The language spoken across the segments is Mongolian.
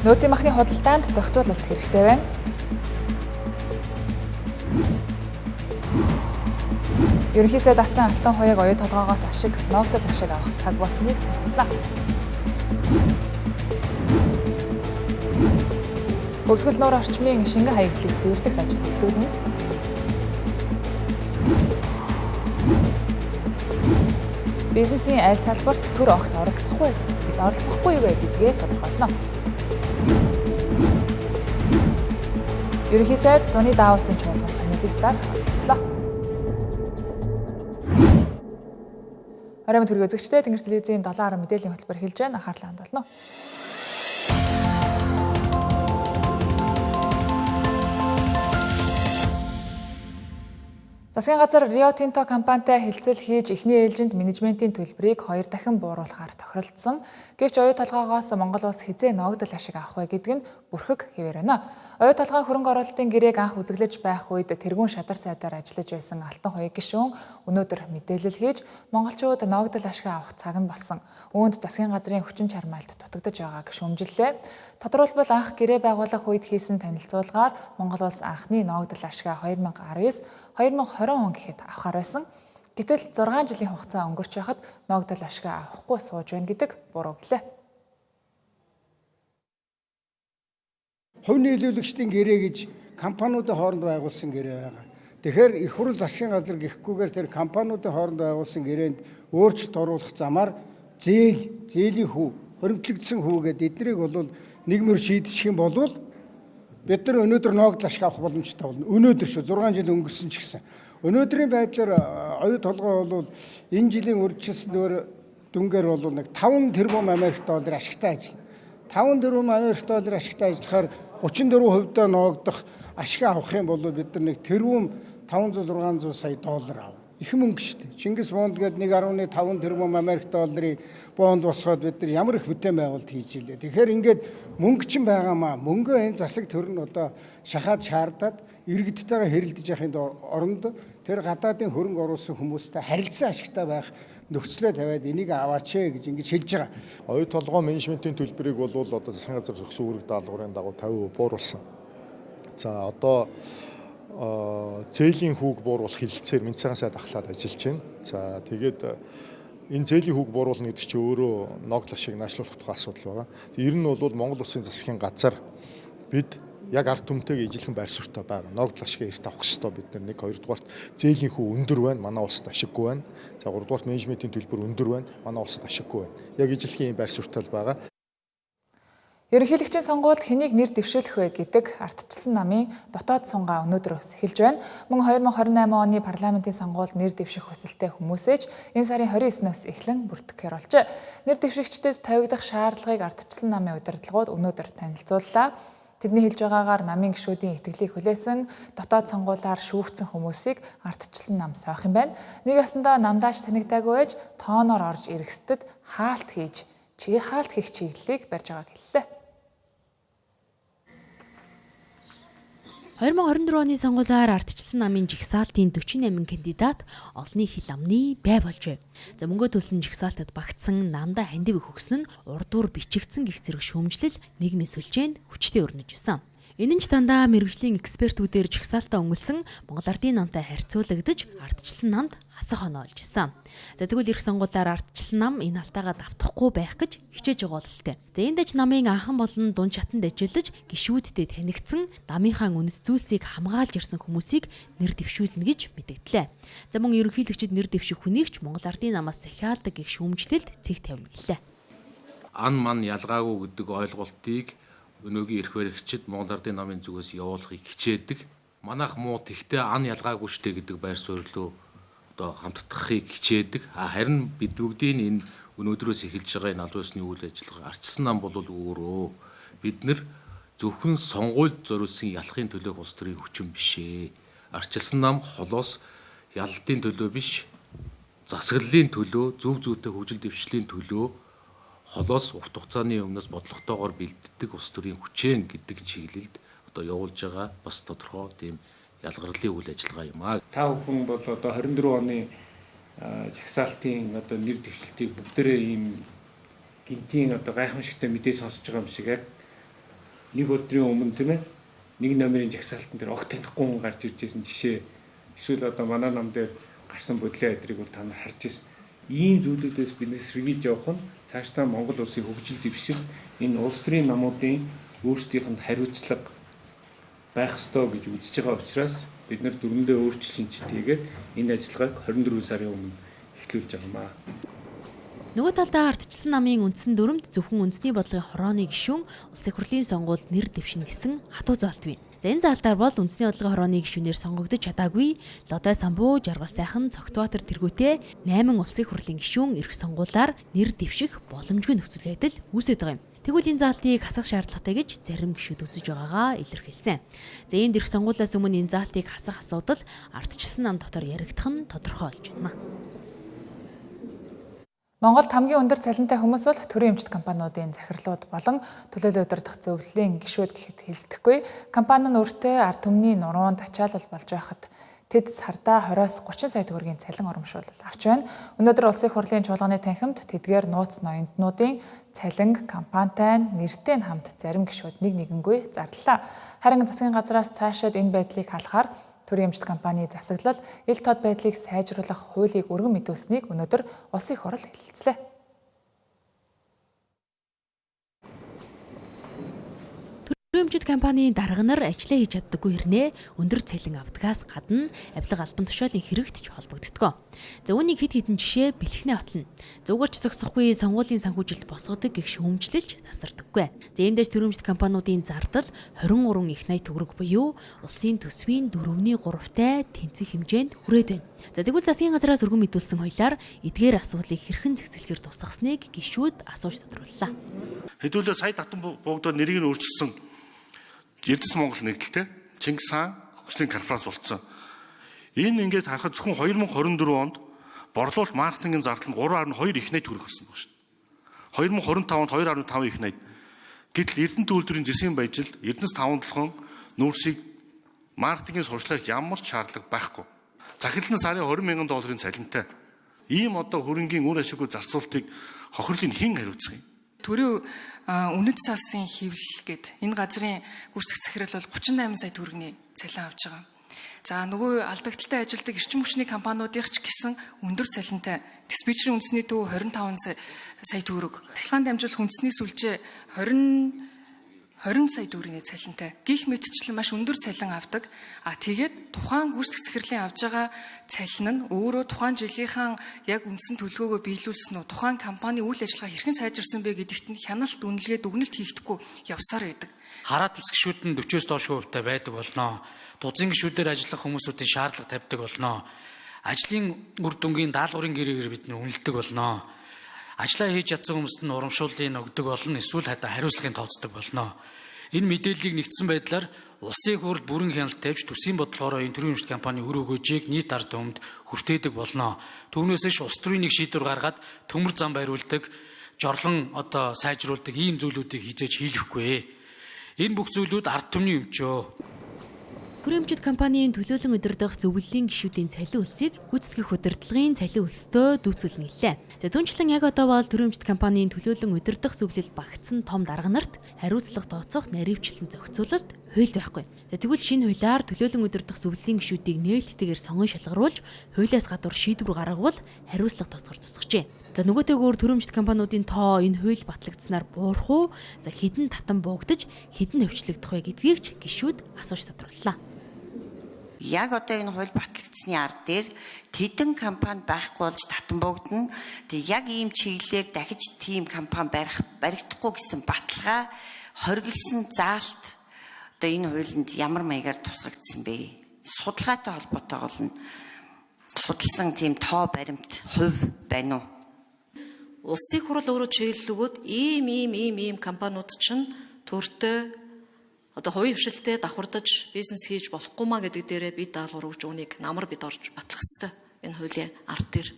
Нөөцийн махны худалдаанд зохицуулалт хэрэгтэй байна. Ерөнхийдөө дасан алтан хуяг оюу толгоогоос ашиг, ногдол ашиг авах цаг болсныг санууллаа. Хөгсгөл нуур орчмын шингэн хаягдлыг цэвэрлэх ажил эхлүүлнэ. Бизнесийн аль салбарт төр огт оролцохгүй вэ гэдгээ тодорхойлно. Ерөнхий сайд зуны даавсын чуулган панелистаар оролцлоо. Оройн төргийн үзэгчдээ Тэнгэр телевизийн 7 мэдээллийн хөтөлбөр эхэлж байна. Анхаарлаа хандуулно. Засгийн газар Rio Tinto компанитай хэлцэл хийж эхний ээлжинд менежментийн төлбөрийг 2 дахин бууруулахаар тохиролцсон. Гэвч оюу толгоогоос Монгол улс хизээ ногдол ашиг авах вэ гэдэг нь бүрхэг хэвээр байна. Оюу толгойн хөрөнгө оруулалтын гэрээг анх үзэглэж байх үед тэргүүн шадар сайдаар ажиллаж байсан Алтан хуяг гишүүн өнөөдөр мэдээлэл хийж монголчууд ногдол ашиг авах цаг нь болсон. Үүнд засгийн газрын хүчин чармайлт дутагдж байгааг шүүмжиллээ. Тодорхойлбол анх гэрээ байгуулах үед хийсэн танилцуулгаар Монгол улс анхны ногдол ашигаа 2019-2020 он гэхэд авахар байсан. Гэтэл 6 жилийн хугацаа өнгөрч байхад ногдол ашигаа авахгүй сууж байна гэдэг буруу гэлээ. Хувь нийлүүлэгчдийн гэрээ гэж компаниудын хооронд байгуулсан гэрээ байгаа. Тэгэхээр их хурл засгийн газар гэхгүйгээр тэр компаниудын хооронд байгуулсан гэрээнд өөрчлөлт оруулах замаар зээлийн хүү, хоригдлогдсон хүүгээд эднийг бол нийгмээр шийдчих юм бол бид нар өнөөдөр ногдол ашиг авах боломжтой болно. Өнөөдөр шүү 6 жил өнгөрсөн ч гэсэн. Өнөөдрийн байдлаар оюу толгой бол энэ жилийн үржилсэн дүнгээр бол нэг 5 тэрбум Америк доллар ашигтай ажиллана. 5 тэрбум Америк доллар ашигтай ажиллахаар 34% ногдох ашиг авах юм бол бид нар нэг тэрбум 500-600 сая доллар авна. Их мөнгө шүү дээ. Чингис бонд гэдэг 1.5 тэрбум Америк долларын бонд босгоод бид нар ямар их бүтээн байгуулалт хийж илээ. Тэгэхээр ингээд мөнгө ч байгаамаа мөнгөө энэ засаг төр нь одоо шахаад шаардаад иргэдтэйгээ хэрэлдэж яхахын оронд тэр гадаадын хөрөнгө оруулсан хүмүүстэй харилцан ашигтай байх нөхцөлөө тавиад энийг аваач гэж ингэж хэлж байгаа. Оюу толгой менежментийн төлбөрийг бол одоо засгийн газар зохисон үүрэг даалгаврын дагуу 50% бууруулсан. За одоо зээлийн хүүг бууруулах хэлэлцээр Менцэгийн сайд ахлаад ажиллаж байна. За тэгээд энэ зээлийн хүүг бууруулна гэдэг чинь өөрөө ногдол ашиг наашлуулах тухай асуудал байгаа. Ер нь бол Монгол Улсын засгийн газар бид яг ард түмтэйгээ ижилхэн байр суурьтай байгаа. Ногдол ашигаа эрт авах хэрэгтэй бид нар. Нэг хоёрдугаарт зээлийн хүү өндөр байна. Манай улсад ашиггүй байна. За гуравдугаарт менежментийн төлбөр өндөр байна. Манай улсад ашиггүй байна. Яг ижилхэн ийм байр суурьтай байгаа. Ерөнхийлөгчийн сонгуульд хэнийг нэр дэвшүүлэх вэ гэдэг ардчилсан намын дотоод сунгаа өнөөдрөөс эхэлж байна. Мөн 2028 оны парламентын сонгуульд нэр дэвших хүсэлтэй хүмүүсээч энэ сарын 29-ноос эхлэн бүртгэхээр болжээ. Нэр дэвшигчдэд тавигдах шаардлагыг ардчилсан намын удирдлагууд өнөөдөр танилцууллаа. Тэдний хэлж байгаагаар намын гишүүдийн итгэлийг хүлээсэн дотоод сонгуулиар шүүгдсэн хүмүүсийг ардчилсан нам сойх юм байна. Нэг ясандаа намдааж танигдаагүй байж тооноор орж ирэхсэд хаалт хийх чиглэлийг барьж байгааг хэллээ. 2024 оны сонгуулиар ардчилсан намын жигсаалтын 48 кандидат олонний хил амны бай болжээ. За мөнгө төлсөн жигсаалтад багтсан намдаа хандив их өгсөн нь урдуур бичигдсэн гих зэрэг шүүмжлэл нийгмийн сүлжээнд хүчтэй өрнөж исэн. Энэ нь ч дандаа мэргэжлийн экспертүүдээр жигсаалтаа өнгөлсөн Монгол Ардын намтай харьцуулагдаж ардчилсан намд асах оноолж исэн. За тэгвэл эх сонгуулиар ардчилсан нам энэ алтаагаа давтахгүй байх гэж хичээж байгаа бололтой. За энэ дэж намын анхан болон дунд чатанд ажиллаж гишүүдтэй танигдсан намынхаа үнэт зүйлсийг хамгаалж ирсэн хүмүүсийг нэр дэвшүүлнэ гэж мэдэгдлээ. За мөн ерөнхийлөгчид нэр дэвших хүнийг ч Монгол Ардын намаас захиалдаг гэх шүүмжлэлд цэг тавина гэлээ. Ан ман ялгаагүй гэдэг ойлголтыг өнөөгийн эрх баригчид Монгол Ардын намын зүгээс явуулахыг хичээдэг. Манайх муу тэгтээ ан ялгаагүй штэ гэдэг байр суурьлуу одоо хамтдахыг хичээдэг. Харин бид бүгдийн энэ өнөөдрөөс эхэлж байгаа энэ албан ёсны үйл ажиллагаа ардчилсан нам бол өөрөө бид нар зөвхөн сонгуульд зориулсан ялахын төлөө улс төрийн хүчин бишээ. Ардчилсан нам холоос ялалтын төлөө биш, засаглалын төлөө, зөв зүйтэй хөгжил дэвшлийн төлөө холоос урт хугацааны өмнөөс бодлоготойгоор бэлддэг улс төрийн хүчээн гэдэг чиглэлд одоо явуулж байгаа бас тодорхой тийм ялгарлын үйл ажиллагаа юм аа. Та бүхэн бол одоо 24 оны жагсаалтын одоо нэр дэвшилтийг бүгдээрээ ийм гинтийн одоо гайхамшигтай мэдээ сонсож байгаа юм шиг яг нэг өдрийн өмнө тийм ээ нэг номерын жагсаалтан дээр огт танихгүй хүн гарч ирж байсан жишээ эсвэл одоо манай нам дээр гарсан бодлын айдрыг бол та нар харж ирсэн. Ийм зүйлүүдээс биднес сэргийлж явах нь цаашдаа Монгол улсын хөгжил дэвшил энэ улс төрийн намуудын өөрсдийнх нь хариуцлага байх ёстой гэж үзэж байгаа учраас бид нар дөрөндөө өөрчлөлт шинжилгээгээд энэ ажиллагааг 24 сарын өмнө эхлүүлж байгаамаа. Нөгөө талдаа ардчилсан намын үндсэн дүрмд зөвхөн үндэсний бодлогын хорооны гишүүн улсын хурлын сонгуульд нэр дэвшинэ гэсэн хатуу заалт бий. За энэ заалтаар бол үндэсний бодлогын хорооны гишүүнээр сонгогдож чадаагүй Лодой Самбуу, Жаргал сайхан, Цогтбаатар тэргүүтээ 8 улсын хурлын гишүүн эх сонгуулиар нэр дэвших боломжгүй нөхцөл байдал үүсэж байгаа юм. Тэгвэл энэ заалтыг хасах шаардлагатай гэж зарим гишүүд үзэж байгаагаа илэрхийлсэн. За ийм эх сонгуулиас өмнө энэ заалтыг хасах асуудал ардчилсан нам дотор яригдах нь тодорхой болж байна. Монголд хамгийн өндөр цалинтай хүмүүс бол төрийн эмчит компаниудын захирлууд болон төлөөлөл удирдах зөвлөлийн гишүүд гэхэд хэлсдэхгүй. Компани нь өөртөө ард түмний нуруунд ачаалал болж байхад тэд сардаа 20-с 30 сая төгрөгийн цалин урамшуулал авч байна. Өнөөдөр улсын хурлын чуулганы танхимд тэдгээр нууц ноёнтнуудын цалин, компанитай нэртэй нь хамт зарим гишүүд нэг нэгэнгүй зарлалаа. Харин засгийн газраас цаашид энэ байдлыг халахаар төрийн эмчит компани засаглал ил тод байдлыг сайжруулах хуулийг өргөн мэдүүлсэнийг өнөөдөр улсын хурал хэлэлцлээ. Төрийн эмчит компанийн дарга нар ажиллаа хийж чаддаггүй хэрнээ өндөр цалин авдгаас гадна авилга албан тушаалын хэрэгт ч холбогддог. За үүнийг хэд хэдэн жишээ бэлхнээ отлно. Зөвгөрч зогсохгүй сонгуулийн санхүүжилт босгодог гэх шүүмжлэлж тасардаггүй. За иймдээс төрийн эмчит компаниудын зардал 23 их 80 төгрөг буюу улсын төсвийн 4/3-тай тэнцэх хэмжээнд хүрээд байна. За тэгвэл засгийн газраас өргөн мэдүүлсэн хуулиар эдгээр асуудлыг хэрхэн зэгцлэхээр тусгасныг гишүүд асууж тодрууллаа. Хэдүүлээ сая татан богдоор нэрийг нь өөрчилсөн Эрдэс Монгол нэгдэлтэй Чингис хаан хөгжлийн корпорац болцсон. Энэ ингээд харахад зөвхөн 2024 онд борлуулалт маркетингийн зардал нь 3.2 их 80 төгрөг болсон байна шүү дээ. 2025 онд 2.5 их 80. Гэтэл Эрдэнэт үйлдвэрийн засгийн баяжилд Эрдэнэс 5 толгойн нүүрсийг маркетингийн сурчлагт ямар ч шаардлага байхгүй. Захирал нь сарын 20 мянган долларын цалинтай. Ийм одоо хөрөнгийн үр ашиггүй зарцуулалтыг хохирлын хэн хариуцах юм? Төрийн үнэт цаасын хэвлэл гээд энэ газрын гүйцэтгэх захирал бол 38 сая төгрөгийн цалин авч байгаа. За нөгөө алдагдaltaй ажилдаг эрчим хүчний компаниудынх ч гэсэн өндөр цалинтай диспетчерийн үндэсний төв 25 сая төгрөг, тахилгаан дамжуулах үндэсний сүлжээ 20 сая төгрөгийн цалинтай. Гих мэтчлэн маш өндөр цалин авдаг. Тэгээд тухайн гүйцэтгэх захирлын авж байгаа цалин нь өөрөө тухайн жилийнхэн яг үндсэн төлгөөгөө биелүүлсэн үү, тухайн компани үйл ажиллагаа хэрхэн сайжирсан бэ гэдэгт нь хяналт үнэлгээ дүгнэлт хийхдэггүй явсаар байдаг. Хараат ус гишүүд нь 40-с доош хувьтай байдаг болноо. Дузын гишүүдээр ажиллах хүмүүсүүдийн шаардлага тавьдаг болноо. Ажлын үр дүнгийн даалгаврын гэрээгээр бид нь үнэлдэг болноо. Ажлаа хийж чадсан хүмүүст нь урамшууллыг өгдөг болно, эсвэл хариуцлагын тооцдог болно. Энэ мэдээллийг нэгдсэн байдлаар улсын хурл бүрэн хяналт тавьж төсвийн бодлогоор энэ төрийн эмчит компани өр өгөөжийг нийт ард түмэнд хүртээдэг болно. Түүнээс улс төрийн нэг шийдвэр гаргаад төмөр зам бариулдаг, жорлон сайжруулдаг ийм зүйлүүдийг хизээж хийлэхгүй. Энэ бүх зүйлүүд ард түмний өмчөө. Төрийн эмчит компанийн төлөөлөн удирдах зөвлөлийн гишүүдийн цалин үлсийг гүйцэтгэх удирдлагын цалин өлсдөө дүүцүүлнэ гэлээ. За түнчлэн яг одоо бол төрийн эмчит компанийн төлөөлөн удирдах зөвлөлд багтсан том дарга нарт хариуцлага тооцоох нарийвчилсан зохицуулалт хууль байхгүй. За тэгвэл шинэ хуулиар төлөөлөн удирдах зөвлөлийн гишүүдийг нээлттэйгээр сонгон шалгаруулж хуулиас гадуур шийдвэр гаргавал хариуцлага тооцохоор тусгажээ. За нөгөөтэйгөөр төрийн эмчит компаниудын тоо энэ хууль батлагдсанаар буурах уу? За хэдэн татан буугдаж, хэдэн хөвчлөгдөх вэ гэдгийг ч гишүүд асууж тодрууллаа. Яг одоо энэ хууль батлагдсны ард дээр тэдэн компани байхгүй болж татан богдно. Тэг яг ийм чиглэлээр дахиж тийм компани баригдахгүй гэсэн баталгаа хоригдсан заалт одоо энэ хуулинд ямар маягаар тусгагдсан бэ? Судалгаатай холбоотой болно. Судалсан тийм тоо баримт хувь байна уу? Улсын хурал өөрөө чиглэл өгөөд ийм компаниуд чинь төртөө одоо хувийн хвшилтэд давхардаж бизнес хийж болохгүй маа гэдэг дээрээ бид даалгавар өгж үүнийг намар бид орж батлах хэрэгтэй энэ хуулийн ард дээр.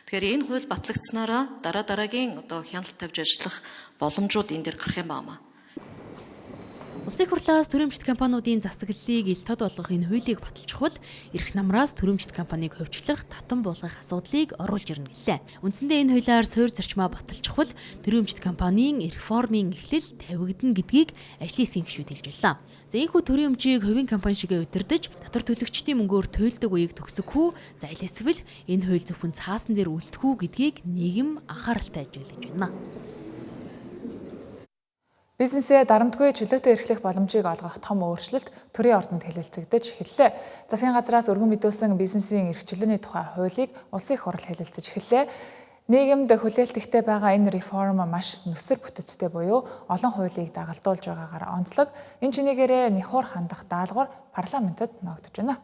Тэгэхээр энэ хууль батлагдсанараа дараагийн одоо хяналт тавьж ажиллах боломжууд энэ дээр гарах юм байна. Улсын хурлаас төрөмжит компаниудын засаглалыг ил тод болгох энэ хуулийг баталчихвал эрх намраас төрөмжит компанийг хувьчлах, татан буулгах асуудлыг оруулж ирнэ гэлээ. Үндсэндээ энэ хуулиар суурь зарчмаа баталчихвал төрөмжит компанийн реформын эхлэл тавигдана гэдгийг ажлын хэсгийн гишүүд хэлж байлаа. За энэхүү төрийн өмчийг хувийн компани шигээ удирдах, татвар төлөгчдийн мөнгөөр туйлдаг үеийг төгсөхгүй, за илээсвэл энэ хууль зөвхөн цаасан дээр үлдэхгүй гэдгийг нийгэм анхааралтай ажиглаж байна. Бизнесээ дарамтгүй чөлөөтэй эрхлэх боломжийг олгох том өөрчлөлт төрийн ордонд хэлэлцэгдэж эхэллээ. Засгийн газраас өргөн мэдүүлсэн бизнесийн эрх чөлөөний тухай хуулийг улсын хурал хэлэлцэж эхэллээ. Нийгэмд хүлээлттэй байгаа энэ реформ маш нүсэр бүтэцтэй буюу олон хуулийг дагалдуулж байгаагаар онцлог. Энэ чинээгээрээ нихур хандах даалгавар парламентэд ногдож байна.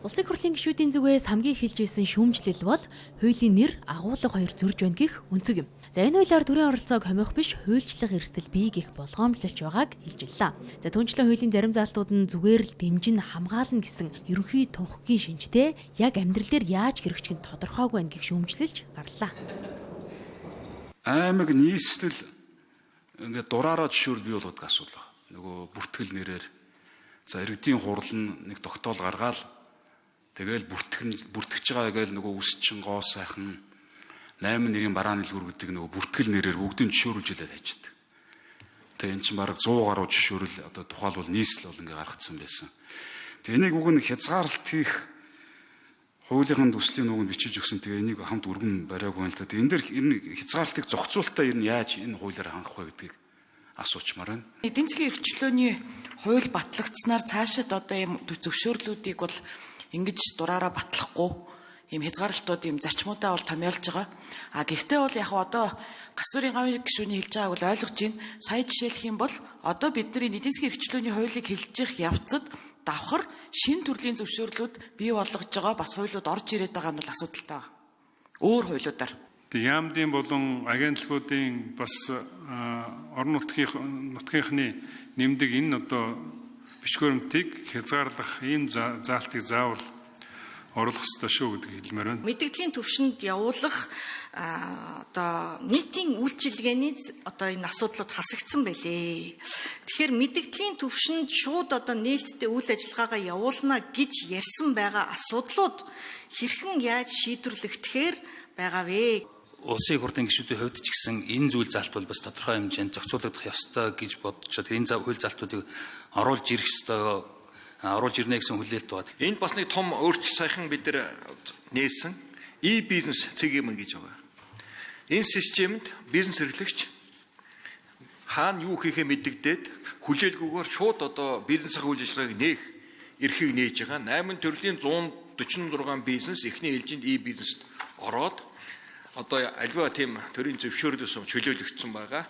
Улсын хурлын гишүүдийн зүгээс хамгийн эхэлж байсан шүүмжлэл бол хуулийн нэр агуулга 2 зөрж байна гэх өнцөг юм. За энэ хуулиар төрийн оролцоог хомих биш хуульчлах эрсдэл бий гэх болгоомжлолч байгааг хэлж байлаа. За түүнчлэн хуулийн зарим заалтууд нь зүгээр л дэмжин хамгаална гэсэн ерөнхий тунхагийн шинжтэй яг амьдрал дээр яаж хэрэгжих нь тодорхойгүй байна гэх шүүмжлэлж гарлаа. Аймаг нийслэл ингээд дураараа жишүүр бий болгодог асуудал байна. Нөгөө бүртгэл нэрээр за иргэдийн хурал нь нэг тогтоол гаргаал тэгэл бүртгэж байгаа гээл нөгөө үсчин гоо сайхан 8 нэрийн барааны дэлгүүр гэдэг нөгөө бүртгэл нэрээр бүгдийг жишөөрүүлжлээд хайчдаг. Тэгээ эн чинь бараг 100 гаруй жишөөрөл одоо тухайлбал нийслэл бол ингээ гаргацсан байсан. Тэгээ энийг уг нь хязгаарлалт хийх хуулийнхын төслийн үгэнд бичиж өгсөн. Тэгээ энийг хамт өргөн бариагүй юм л да. Тэгээ энэ дэр хязгаарлалтыг зохицуулалтаа ер нь яаж энэ хуулиар хангах вэ гэдгийг асуучмаар байна. Эдийн засгийн эрхчлөөний хууль батлагдсанаар цаашид одоо ийм зөвшөөрлүүдийг бол ингэж дураараа батлахгүй ийм хязгаарлалтууд ийм зарчмуудаа бол томьёолж байгаа. Гэхдээ бол яг одоо гасварын гавьяа гишүүний хэлж байгааг бол ойлгож байна. Сая жишээлх юм бол одоо бидний эдийн засгийн эрхчлөөний хуулийг хэлж явах явцад давхар шин төрлийн зөвшөөрлүүд бий болгож байгаа бас хуулиуд орж ирээд байгаа нь бол асуудалтай байна. Өөр хуулиудаар. Яамдын болон агентлагуудын бас орон нутгийнхны нэмдэг энэ одоо бичгүүрмтийг хязгаарлах ийм заалтыг заавал оруулах ёстой шүү гэдгийг хэлмээр байна. Мэдээллийн төвшөнд явуулах одоо нийтийн үйлчилгээний одоо энэ асуудлууд хасагдсан байлээ. Тэгэхээр мэдээллийн төвшөнд шууд одоо нээлттэй үйл ажиллагаагаа явуулна гэж ярьсан байгаа асуудлууд хэрхэн яаж шийдвэрлэгдэхээр байгаа вэ? Улсын хурлын гишүүдийн хувьд ч гэсэн энэ зүйл залт бол бас тодорхой хэмжээнд зохицуулагдах ёстой гэж бодчиход энэ хууль залтуудыг оруулж ирэх ёстой, оруулж ирнэ гэсэн хүлээлт байна. Энд бас нэг том өөрчлөлт сайхан бид нар нээсэн e-бизнес CGM гэж байгаа. Энэ системд бизнес эрхлэгч хаана юу хийхээ мэддэгдээд хүлээлгүйгээр шууд одоо бизнесийн үйл ажиллагааг нээх эрхийг нээж байгаа. 8 төрлийн 146 бизнес эхний ээлжинд e-бизнест ороод одоо альва тийм төрийн зөвшөөрлөөс чөлөөлөгдсөн байгаа.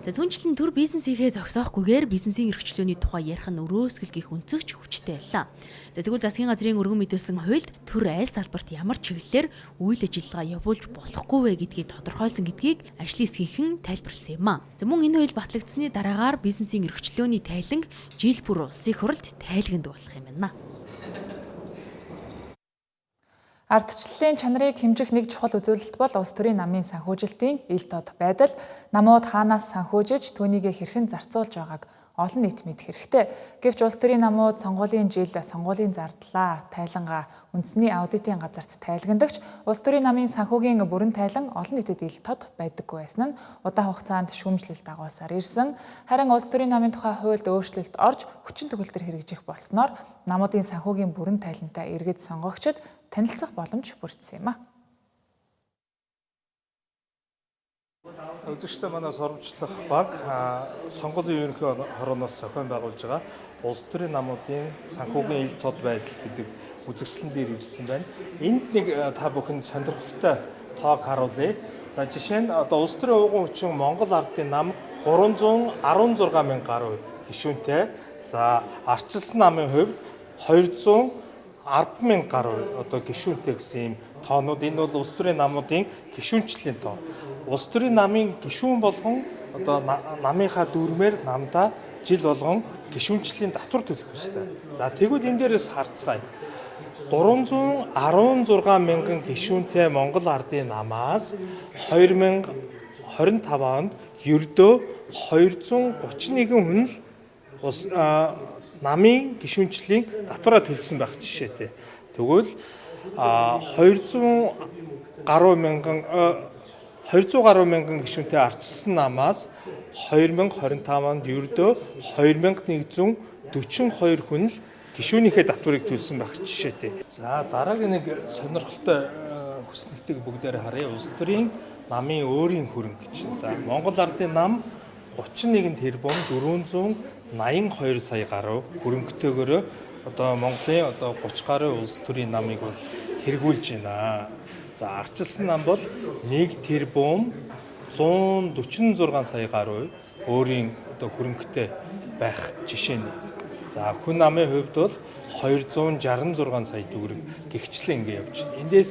За түнчлэн төр бизнесийнхээ зогсоохгүйгээр бизнесийн эрхчлөөний тухай ярих нь өрөөсгөл гих өнцөгч хүчтэй байлаа. За тэгвэл засгийн газрын өргөн мэдүүлсэн хуульд төр айл салбарт ямар чиглэлээр үйл ажиллагаа явуулж болохгүй вэ гэдгийг тодорхойлсон гэдгийг ажлын хэсгийнхэн тайлбарласан юм а. За мөн энэ хууль батлагдсны дараагаар бизнесийн эрхчлөөний тайланг жил бүр улсын хурлд тайлганд болох юм байна. Ардчлалын чанарыг хэмжих нэг чухал үзүүлэлт бол улс төрийн намын санхүүжилтийн ил тод байдал. Намууд хаанаас санхүүжиж түүнийг хэрхэн зарцуулж байгааг олон нийт мэдэх хэрэгтэй. Гэвч улс төрийн намууд сонгуулийн жил сонгуулийн зардлаа тайлангаа үндэсний аудитын газарт тайлгандагч улс төрийн намын санхүүгийн бүрэн тайлан олон нийтэд ил тод байдаггүй байсан нь удаан хугацаанд шүүмжлэлт дагуулсаар ирсэн. Харин улс төрийн намын тухай хуульд өөрчлөлт орж хүчин төгөлдөр хэрэгжих болсноор намуудын санхүүгийн бүрэн тайлантай иргэд сонгогчид танилцах боломж бүрдсэн юм а. Үзэгчтэй манаас хоромчлох баг сонгуулийн ерөнхий хорооноос зохион байгуулж байгаа улс төрийн намуудын санхүүгийн ил тод байдал гэдэг үзэгслэн дээр ирсэн байна. Энд нэг та бүхэн сонирхолтой тоог харуулъя. За жишээ нь одоо улс төрийн уугуун хүчин Монгол ардын нам 316 мянган гаруй гишүүнтэй. За ардчилсан намын хувьд 210 мянган гаруй одоо гишүүнтэй гэсэн юм тоонууд. Энэ бол улс төрийн намуудын гишүүнчлийн тоо. Улс төрийн намын гишүүн болгон одоо намынхаа дүрмээр намдаа жил болгон гишүүнчлийн татвар төлөх ёстой. За тэгвэл энэ дээрээс харцгаая. 316 мянган гишүүнтэй Монгол Ардын намаас 2025 онд ердөө 231 хүн л намын гишүүнчлийн татвараа төлсөн байх жишээтэй. Тэгвэл 200 гаруй мянган гишүүнтэй ардчилсан намаас 2025 онд ердөө 2142 хүн л гишүүнийхээ татварыг төлсөн байх жишээтэй. За дараагийн нэг сонирхолтой хүснэгтийг бүгдээр харъя. Улс төрийн намын өөрийн хөрөнгө чинь. За Монгол Ардын нам 31 тэрбум 482 сая гаруй хөрөнгөтэйгөөрөө одоо Монголын 30 гаруй улс төрийн намыг бол тэргүүлж байна. За ардчилсан нам бол 1 тэрбум 146 сая гаруй өөрийн хөрөнгөтэй байх жишээ нь. За хүн намын хувьд бол 266 сая төгрөг гихчлэн ингэ явж байна. Эндээс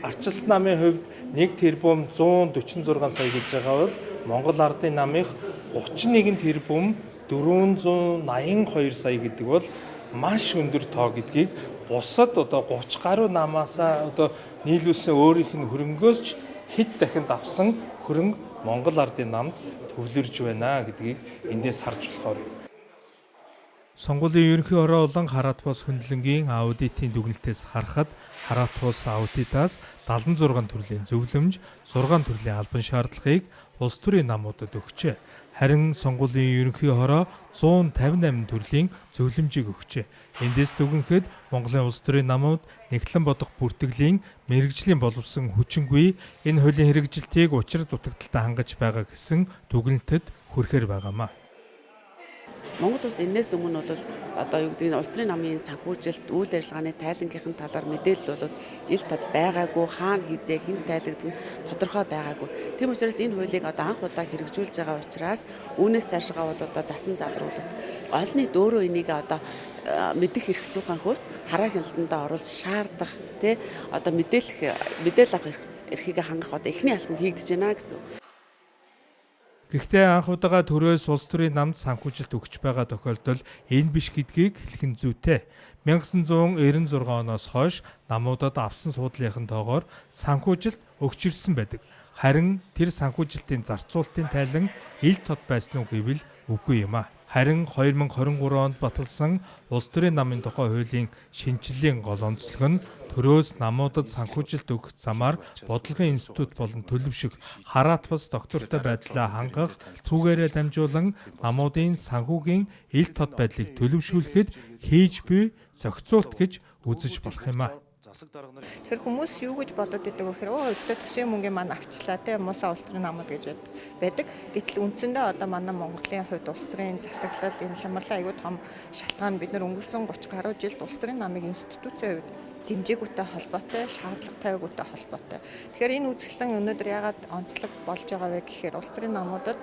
ардчилсан намын хувьд 1 тэрбум 146 сая гэж байгаа бол Монгол Ардын намынх 31 тэрбум 482 сая гэдэг бол маш өндөр тоо гэдгийг бусад 30 гаруй намаасаа нийлүүлсэн өөрийнх нь хөрөнгөөс ч хэд дахин давсан хөрөнгө Монгол Ардын намд төвлөрж байна гэдгийг эндээс харж болохоор юм. Сонгуулийн ерөнхий хороо болон Хараат бус хөндлөнгийн аудитын дүгнэлтээс харахад Хараат бус аудитаас 76 төрлийн зөвлөмж, 6 төрлийн албан шаардлагыг улс төрийн намуудад өгчээ. Харин сонгуулийн ерөнхий хороо 158 төрлийн зөвлөмжийг өгчээ. Эндээс дүгнэхэд Монголын улс төрийн намууд нэгтлэн бодох бүртгэлийн мэрэгжлийн боловсон хүчингүй энэ хуулийн хэрэгжилтийг учир дутагдaltaй хангаж байгаа гэсэн дүгнэлтэд хүрэхээр байгаамаа. Монгол улс энэс өмнө бол улс төрийн намын санхүүжилт үйл ажиллагааны тайлангийнхын талаар мэдээлэл бол ил тод байгаагүй, хаана хийзээ, хэн тайлагдсан тодорхой байгаагүй. Тийм учраас энэ хуулийг анх удаа хэрэгжүүлж байгаа учраас үүнээс цаашгаа бол засан залруулалт олон нийт өөрөө энийг мэдэх эрх зүйн хувьд хараа хяналтандаа оруулж шаардах мэдээлэл авах эрхийг хангах эхний алхам хийгдэж байна гэсэн үг. Гэхдээ анх удаага төрөөс улс төрийн намд санхүүжилт өгч байгаа тохиолдол энэ биш гэдгийг хэлэх нь зүйтэй. 1996 оноос хойш намуудад авсан суудлынхын тоогоор санхүүжилт өгч ирсэн байдаг. Харин тэр санхүүжилтийн зарцуулалтын тайлан ил тод байсан уу гэвэл үгүй юм а. Харин 2023 онд баталсан улс төрийн намын тухай хуулийн шинжилгээний гол онцлог нь төрөөс намуудад санхүүжилт өгөх замаар бодлогын институт болон төлөвшөх Хараат бус доктортой байдлаа хангах зүгээрээ дамжуулан намуудын санхүүгийн ил тод байдлыг төлөвшүүлэхэд хийж буй зохицуулт гэж үзэж болох юм а. Тэгэхээр хүмүүс юу гэж бодоод идэг вэ гэхээр өстэй төсвийн мөнгөний маань авчлаа те муусаа улс төрийн намууд гэж байдаг. Гэтэл үндсэндээ манай Монголын хувьд улс төрийн засаглал энэ хямралын аюул том шалтгаан бид нар өнгөрсөн 30 гаруй жилд улс төрийн намыг институцийн хувьд дэмжээгүйтэй холбоотой, шаардлага тавиагүйтэй холбоотой. Тэгэхээр энэ үзэсгэлэн өнөөдөр яагаад онцлог болж байгаа вэ гэхээр улс төрийн намуудад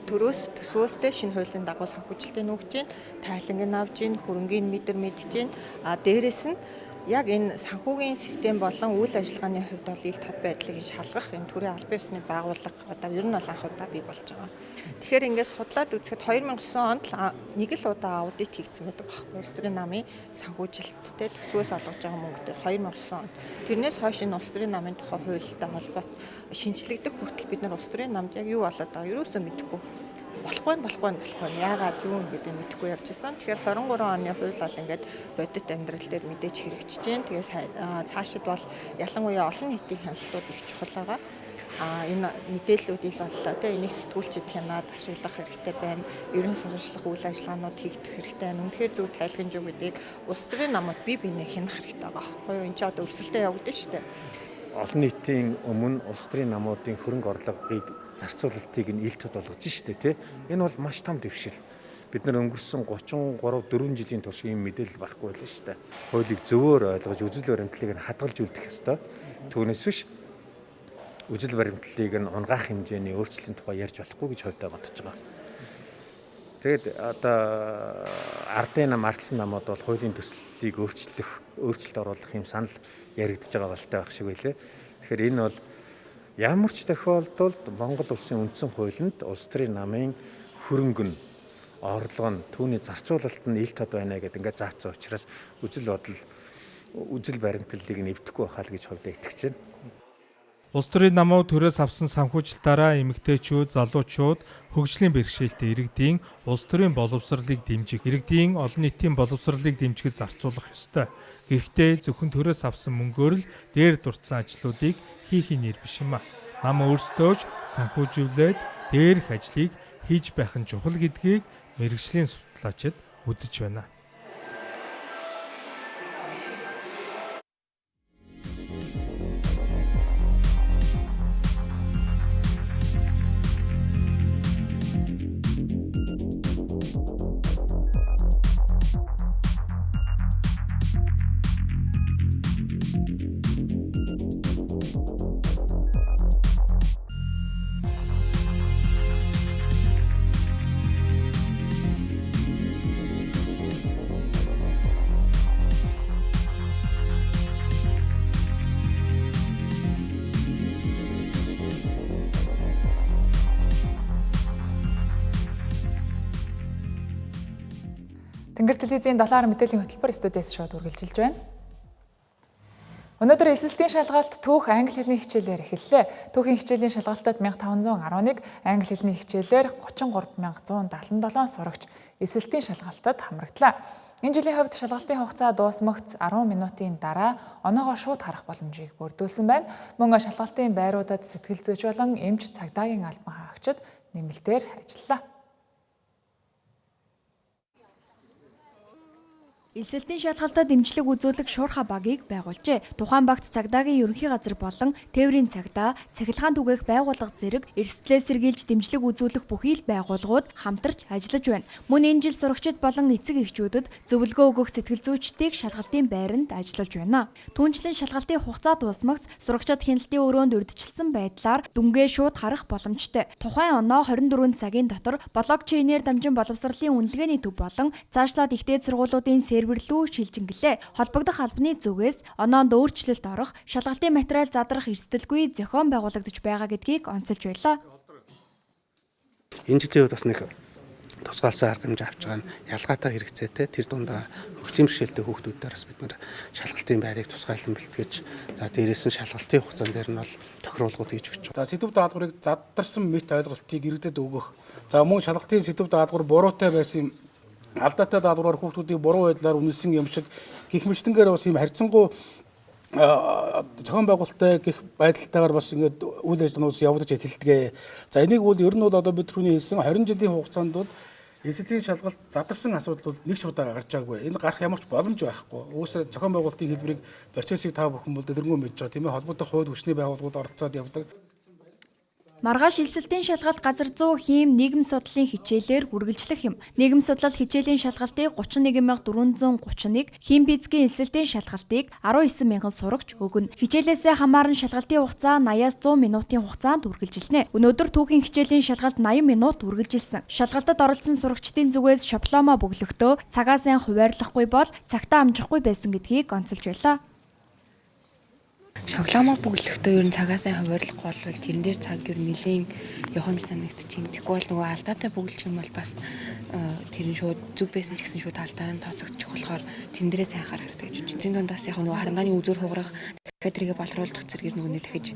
төсвөөстэй шинэ хуулийн дагуу санхүүжилтийг өгч гин, тайланг авж гин, хөрөнгийг мэдж гин. Дээрээс нь яг энэ санхүүгийн систем болон үйл ажиллагааны хувьд бол ил тод байдлыг шалгах энэ төрлийн албан ёсны байгууллага ер нь бол анх удаа бий болж байгаа. Тэгэхээр ингээд судлаад үзэхэд 2009 онд нэг л удаа аудит хийгдсэн байдаг байхгүй улс төрийн намын санхүүжилттэй төсвөөс олгож байгаа мөнгө дээр 2009 онд. Тэрнээс хойш энэ улс төрийн намын тухай хуультай холбоот шинжлэгдэх хүртэл бид нар улс төрийн намд яг юу болоод байгааг ерөөсөө мэдэхгүй. Болохгүй яагаад юу гэдэг мэдэхгүй явж байсан. Тэгэхээр 23 оны хууль бол ингээд бодит амьдрал дээр мэдээж хэрэгжиж байна. Тэгээс цаашид бол ялангуяа олон нийтийн хяналтууд их чухал байгаа. Энэ мэдээллүүд ил боллоо. Энийг сэтгүүлчид хянаад ашиглах хэрэгтэй байна. Ерөн сурвалжлах үйл ажиллагаанууд хийгдэх хэрэгтэй байна. Үнэхээр зөв тайлхимж юу гэдгийг улс төрийн намууд бие биенээ хянах хэрэгтэй байгаа байхгүй юу? Энд ч одоо өрсөлдөд явагдаж штэ. Олон нийтийн өмнө улс төрийн намуудын хөрөнгө орлогыг зарцуулалтыг нь ил тод болгож штэ тий. Энэ бол маш том дэвшил. Бид нар өнгөрсөн 33-4 жилийн турш ийм мэдээлэл байхгүй байлаа штэ. Хуулийг зөвөр ойлгож үжил баримтлалыг нь хадгалж үлдэх ёстой. Түүнээс биш үжил баримтлалыг нь унгаах хэмжээний өөрчлөлтийн тухай ярьж болохгүй гэж хувьдаа бодож байгаа. Тэгээд одоо ардын нам ардсан намууд бол хуулийн төслийг өөрчлөлт оруулах юм санал яригдж байгаа болтой байх шиг байлээ. Тэгэхээр энэ бол ямар ч тохиолдолд Монгол улсын үндсэн хуулинд улс төрийн намын хөрөнгө нь орлого нь түүний зарцуулалт нь ил тод байна гэдэг ингээд заасан учраас үжил баримтлалыг нэвдэхгүй байхаа л гэж хувьдаа итгэж байна. Улс төрийн намууд төрөөс авсан санхүүжилтаараа эмэгтэйчүүд, залуучууд хөгжлийн бэрхшээлтэй иргэдийн улс төрийн боловсролыг дэмжих, иргэдийн олон нийтийн боловсролыг дэмжихэд зарцуулах ёстой. Гэхдээ зөвхөн төрөөс авсан мөнгөөр л дээр дурдсан ажлуудыг хийхин нэр биш юм а. Нам өөрсдөө ч санхүүжүүлээд дээрх ажлыг хийж байх нь чухал гэдгийг мэргэжлийн судлаачид үзэж байна. Тэнгэр телевизийн 7 мэдээллийн хөтөлбөр студиэс шууд үргэлжилж байна. Өнөөдөр эсэлтийн шалгалт түүх англи хэлний хичээлээр эхэллээ. Түүхийн хичээлийн шалгалтад 1511, англи хэлний хичээлээр 33177 сурагч эсэлтийн шалгалтад хамрагдлаа. Энэ жилийн хувьд шалгалтын хугацаа дуусмагц 10 минутын дараа оноогоо шууд харах боломжийг бүрдүүлсэн байна. Мөн шалгалтын байруудад сэтгэл зүйч болон эмч цагдаагийн албан хаагчид нэмэлтээр ажиллалаа. Эсэлтийн шалгалтад дэмжлэг үзүүлэх шуурхай багийг байгуулжээ. Тухайн багт цагдаагийн ерөнхий газар болон тээврийн цагдаа, цахилгаан түгээх байгууллага зэрэг эрсдлээс сэргийлж дэмжлэг үзүүлэх бүхий л байгууллагууд хамтарч ажиллаж байна. Мөн энэ жил сурагчид болон эцэг эхчүүдэд зөвлөгөө өгөх сэтгэл зүйчдийг шалгалтын байранд ажиллуулж байна. Түүнчлэн шалгалтын хугацаа дуусмагц сурагчид хяналтын өрөөнд урьдчилсан байдлаар дүнгээ шууд харах боломжтой. Тухайн оноо 24 цагийн дотор блокчейнээр дамжин боловсролын үнэлгээний төв болон цаашлаад ихтэй сургуулиудын серверлүү шилжингэлээ. Холбогдох албаны зүгээс оноонд өөрчлөлт орох, шалгалтын материал задрах эрсдэлгүй зохион байгуулагдаж байгаа гэдгийг онцолж байлаа. Энэ жилийн үед бас нэг тусгаалсан арга хэмжээ авч байгаа нь ялгаатай хэрэгцээтэй тэр дундаа хөгжлийн бэрхшээлтэй хүүхдүүдээр бас бид нэр шалгалтын байрыг тусгайлан бэлтгэж за дээрээс нь шалгалтын хугацаан дээр нь бол тохируулгууд хийж өгч байгаа. За сэдв даалгаврыг заддарсан мэт ойлголтыг иргэдэд өгөх. За мөн шалгалтын сэдв даалгавар буруутай байсан алдаатай даалгавраар хүүхдүүдийг буруу байдлаар үнэлсэн юм шиг гих мэтлэнгээр бас юм харьцангуй зохион байгуулалттай гих байдалтайгаар бас ингээд үйл ажиллагаанууд явагдаж эхэлдэг. За энийг бол ер нь бол одоо бид түрүүний хэлсэн 20 жилийн хугацаанд бол эсэлтийн шалгалт задарсан асуудал бол нэг ч удаа гарч байгаагүй. Энэ гарах ямар ч боломж байхгүй. Уусаа зохион байгуулалтын хэлбэрийг процессыг та бүхэн бол дэлгэрэнгүй мэдж байгаа тийм ээ. Холбогдох хууль хүчний байгууллагууд оролцоод явдаг. Маргааш элсэлтийн шалгалт газар 100 хийм нийгэм судлалын хичээлээр үргэлжлэх юм. Нийгэм судлал хичээлийн шалгалтыг 31431, хийм физикийн элсэлтийн шалгалтыг 19000 сурагч өгнө. Хичээлээсээ хамааран шалгалтын хугацаа 80-аас 100 минутын хугацаанд үргэлжилнэ. Өнөөдөр түүхийн хичээлийн шалгалт 80 минут үргэлжилсэн. Шалгалтад оролцсон сурагчдын зүгээс шабломо бөглөхдөө цагаа сайн хуваарлахгүй бол цагтаа амжихгүй байсан гэдгийг онцолж байлаа. Шоглоомоо бүглэхдээ ер нь цагаас сайн хуваарлахгүй бол тэрэн дээр цаг ер нь нэлийн явах юм санагдчих юм. Тэгэхгүй бол нөгөө алдаатай бүглэж юм бол бас тэр нь шууд зүг байсан ч гэсэн шууд алдаа нь тооцогдчих болохоор тэрэн дээрээ сайн харагддаг гэж байна. Тэн дундаас яг нөгөө харандааны үзүүр хугарах дахиад тэрийг боловсруулах зэрэг нөгөө нэг дахиж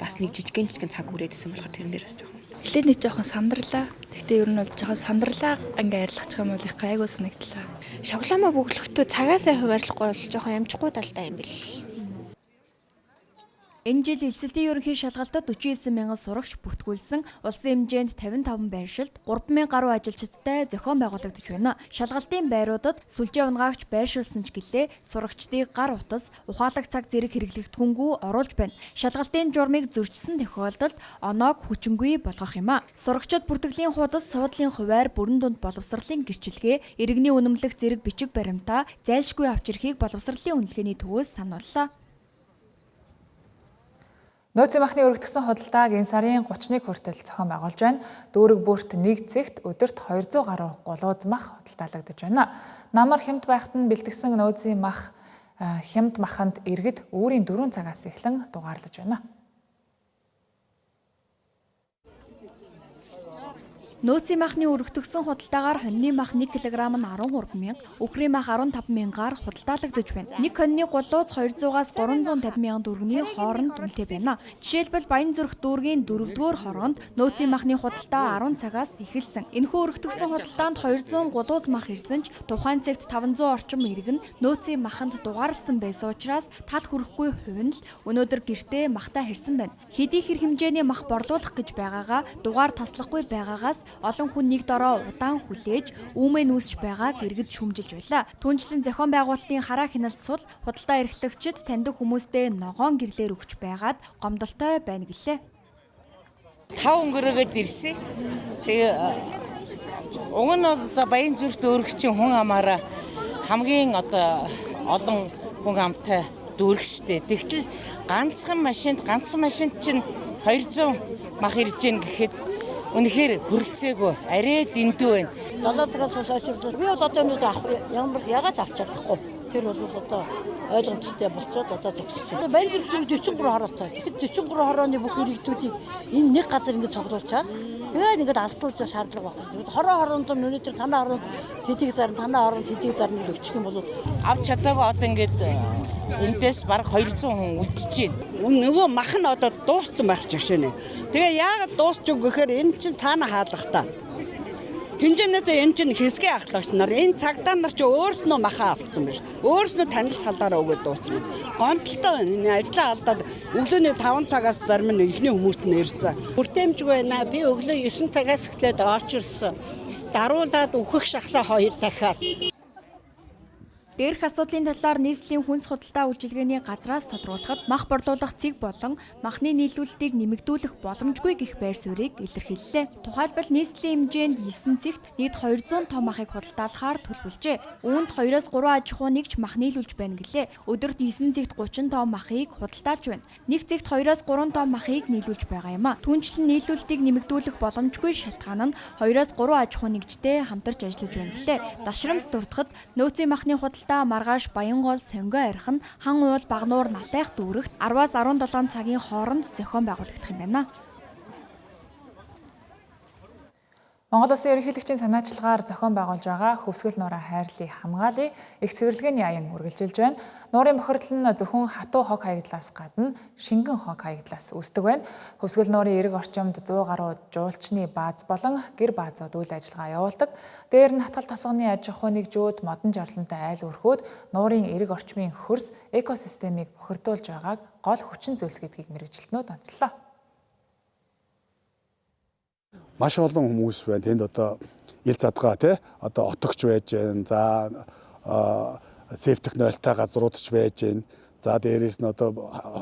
бас нэг жижигэн цаг үрээдсэн болохоор тэрэн дээрээс жоохон эхлээд нэг жоохон сандарлаа. Гэхдээ ер нь бол жоохон сандарлаа ингээ арилгачих юм бол их гайгүй санагдлаа. Шоглоомоо бүглэхдээ цагаа сайн хуваарлахгүй бол жоохон амжихгүй талтай юм бэл. Энэ жил элсэлтийн ерөнхий шалгалтад 49000 сурагч бүртгүүлсэн. Улсын хэмжээнд 55 байршилд 3000 гаруй ажилчидтай зохион байгуулагдаж байна. Шалгалтын байруудад сүлжээ унгаагч байршуулсан ч гэлээ сурагчдыг гар утас, ухаалаг цаг зэрэг хэрэглэгдэхүнгүй оруулж байна. Шалгалтын журмыг зөрчсөн тохиолдолд оноог хүчингүй болгох юм а. Сурагчид бүртгэлийн хуудас, суудлын хуваар, бүрэн дунд боловсролын гэрчилгээ, иргэний үнэмлэх зэрэг бичиг баримтаа зайлшгүй авч ирэхийг боловсролын үнэлгээний төвөөс санууллаа. Нөөцийн махны өргөдгсөн худалдааг энэ сарын 31 хүртэл зохион байгуулж байна. Дүүрэг бүрт нэг цэгт өдөрт 200 гаруй гулууз мах худалдаалагдаж байна. Намар хямд байхад нь бэлтгэсэн нөөцийн мах хямд маханд иргэд өөрийн 4 цагаас эхлэн дугаарлаж байна. Нөөцийн махны өргөтгсөн худалдаагаар хоньны мах 1 кг нь 13,000, үхрийн мах 15,000-аар худалдаалагдаж байна. Нэг хоньны гулууц 200-аас 350,000 төгрөгийн хооронд үнэтэй байна. Жишээлбэл Баянзүрх дүүргийн 4-р хороонд нөөцийн махны худалдаа 10 цагаас эхэлсэн. Энэхүү өргөтгсөн худалдаанд 200 гулууц мах ирсэн ч тухайн цагт 500 орчим иргэн нөөцийн маханд дугаарласан байсан учраас тал хүрэхгүй хувь нь л өнөөдөр гэртээ махтаа хэрсэн байна. Хэдий хэр хэмжээний мах борлуулах гэж байгаагаа дугаар таслахгүй байгаагаас олон хүн нэг дороо удаан хүлээж үүмээ нүүсч байгааг иргэд шүүмжилж байлаа. Түүнчлэн зохион байгуулалтын хараа хяналт сул худалдаа эрхлэгчид таньдаг хүмүүстэй ногоон гэрлээр өгч байгаад гомдолтой байна гэлээ. 5 өнгөрөөд ирсэн. Тэгээ уг нь одоо Баянзүрхт өргөчийн хүн амаараа хамгийн одоо олон хүн амтай дүүргчтэй. Тэгтэл ганцхан машинд чинь 200 мах ирж гин гэхэд үнэхээр хөрөлцөөгөө арай дэндүү байна. 7 цагаас хойш би бол одоо өнөөдөр ягаад авч чадахгүй. Тэр бол одоо ойлгомжтой болцоод одоо зогсож байна. Баянзүрхт 43 хороотой. Тэгэхэд 43 хорооны бүх иргэдүүдийг энэ нэг газар ингэ цуглуулчаад тэгээд ингээд алцуулж шаардлага багхгүй. Хороонд өнөөдөр танаа хороонд тэдийг зарна, танаа хороонд тэдийг зарна гэж өччих юм бол авч чадаагүй одоо ингээд эндээс бараг 200 хүн үлдчихэж байна. Нөгөө мах нь одоо дууссан байх ч гişэнэ. Тэгээ яагаад дуусчих гэхээр энэ чинь цаана хаалгах та. Тэнцэнээс энэ чинь хэсгээ ахлагч нар энэ цагдаа нар ч өөрснөө махаа авцсан байна шүү. Өөрснөө танилт халдаараа өгөөд дууссан. Гомдолтой энэ ажлаа алдаад өглөөний 5 цагаас зарим нь ихний хүмүүст нь ирсэн. Бүртэмжгүй байна. Би өглөө 9 цагаас эхлээд очирсан. Даруулаад өөхөх шахлаа 2 дахиад. Дээрх асуудлын талаар нийслэлийн хүнс худалдаа үйлчилгээний газраас тодруулахад мах борлуулах цэг болон махны нийлүүлэлтийг нэмэгдүүлэх боломжгүй гэх байр суурийг илэрхийллээ. Тухайлбал нийслэлийн хэмжээнд 9 цэгт нийт 200 том махыг худалдаалахаар төлөвлөжээ. Үүнд 2-3 аж ахуй нэгж мах нийлүүлж байна гэлээ. Өдөрт 9 цэгт 30 том махыг худалдаалж байна. Нэг цэгт 2-3 том махыг нийлүүлж байгаа юм а. Түүнчлэн нийлүүлэлтийг нэмэгдүүлэх боломжгүй шалтгаан нь 2-3 аж ахуй нэгжтэй хамтарч ажиллаж байна гэлээ. Дашрамт дуртахад нөөцийн махны худалдаа маргааш Баянгол сонгоо арих нь хан уул Багнуур Налайх дүүрэгт 10-аас 17 цагийн хооронд зохион байгуулагдах юм байна. Монгол Улсын ерөнхийлөгчийн санаачлагаар зохион байгуулж байгаа хөвсгөл нуурын хайрлыг хамгаалъя их цэвэрлэгээний аян үргэлжилж байна. Нуурын бохирдол нь зөвхөн хатуу хог хаягдлаас гадна шингэн хог хаягдлаас үүсдэг байна. Хөвсгөл нуурын эрэг орчимд 100 гаруй жуулчны бааз болон гэр баазууд үйл ажиллагаа явуулдаг. Дээр нь хатгал тосгоны аж ахуй нэгжүүд модон жарлантай айл өрхөөд нуурын эрэг орчмын хөрс экосистемийг бохирдуулж байгааг гол хүчин зүйлс гэдгийг мэргэжилтнүүд онцлоо. Маш олон хүмүүс байна. Тэнд одоо ил задгаа тий одоо отогч байж байна. За септик нойлтой газрууд ч байж байна. За дээрээс нь одоо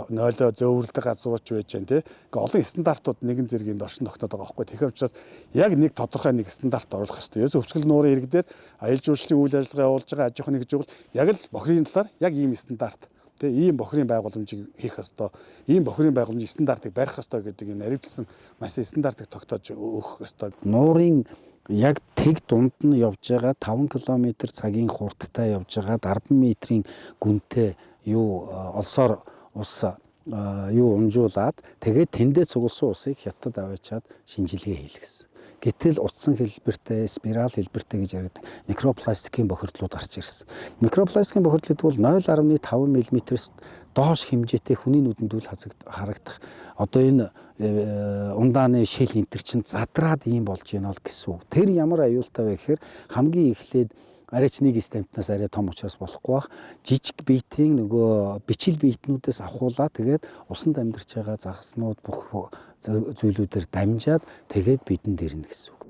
нойлоо зөөвөрлөдөг газрууд ч байж байна тий. Ингээ олон стандартууд нэгэн зэргийн орчин тогтоод байгаа байхгүй. Тэгэхээр учраас яг нэг тодорхой нэг стандарт оруулах хэрэгтэй. Ерөөсөө хөвсгөл нуурын ирэг дээр аялал жуулчлалын үйл ажиллагаа явуулж байгаа аж ахуйн нэгжүүл яг л бохирын талаар яг ийм стандарт тэ ийм бохирын байгууламжийг хийх ёстой. Ийм бохирын байгууламжийн стандартыг барих ёстой гэдэг энэ хариуцсан маш стандартыг тогтоож өгөх ёстой. Нуурын яг тэг дунд нь явж байгаа 5 км цагийн хурдтай явж байгаа 10 метрийн гүнтэй юу олсоор ус юу унжуулад тэгээд тэндээ цугласан усыг хятад аваачаад шинжилгээ хийлгэ гэсэн. Гэтэл утсан хэлбэртэй, спираль хэлбэртэй гэж яриад микропластикийн бохирдлууд гарч ирсэн. Микропластикийн бохирдлууд бол 0.5 мм-с доош хэмжээтэй хүний нүдэнд үл харагдах. Одоо энэ ундааны шил энтер чинь задраад ийм болж байна л гэсэн үг. Тэр ямар аюултай вэ гэхээр хамгийн эхлээд арайч нэг стампнаас арай том учраас болохгүй бах. Жижиг биетийн нөгөө бичил биетнүүдээс авахуулаа тэгээд усанд амьдарч байгаа загаснууд бүх зүйлүүдээр дамжаад тэгээд бидэнд ирнэ гэсэн үг.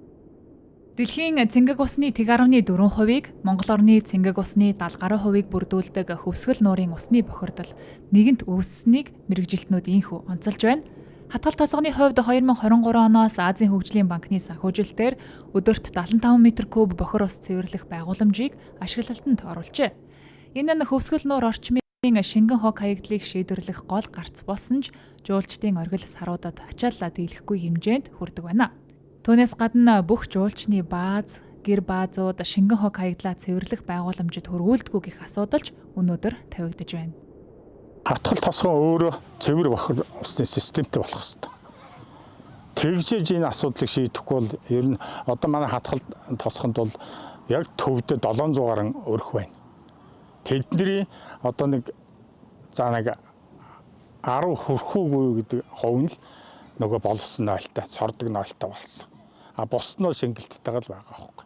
Дэлхийн цэнгэг усны 1.4%-ийг Монгол орны цэнгэг усны 70 гаруй хувийг бүрдүүлдэг хөвсгөл нуурын усны бохирдол нэгэнт үүссэнийг мэргэжилтнүүд инхүү онцолж байна. Хатгал тосгоны хувьд 2023 оноос Азийн хөгжлийн банкны санхүүжилтээр өдөрт 75 м3 бохир ус цэвэрлэх байгууламжийг ашиглалтанд оруулжээ. Энэ нь хөвсгөл нуур орчмын шингэн хог хаягдлыг шийдвэрлэх гол гарц болсон ч жуулчдын оргил саруудад ачааллаа дийлэхгүй хэмжээнд хүрдэг байна. Түүнээс гадна бүх жуулчны бааз, гэр баазууд шингэн хог хаягдлаа цэвэрлэх байгууламжид хөрвүүлдэггүй гэх асуудалч өнөөдөр тавигдж байна. Хатгал тосгон өөрөө цэвэр бохир усны системтэй болох хэрэгтэй. тэгжээж энэ асуудлыг шийдэхгүй бол ер нь одоо манай хатгал тосхонд бол яг төвдө 700 гаруй өрх байна. Тэдний одоо нэг 10 хүрхүүгүй гэдэг хувь нь л нөгөө боловсон нойлтой, цордог нойлтой болсон. Бусд нь шингэлттайгаа л байгаа байхгүй.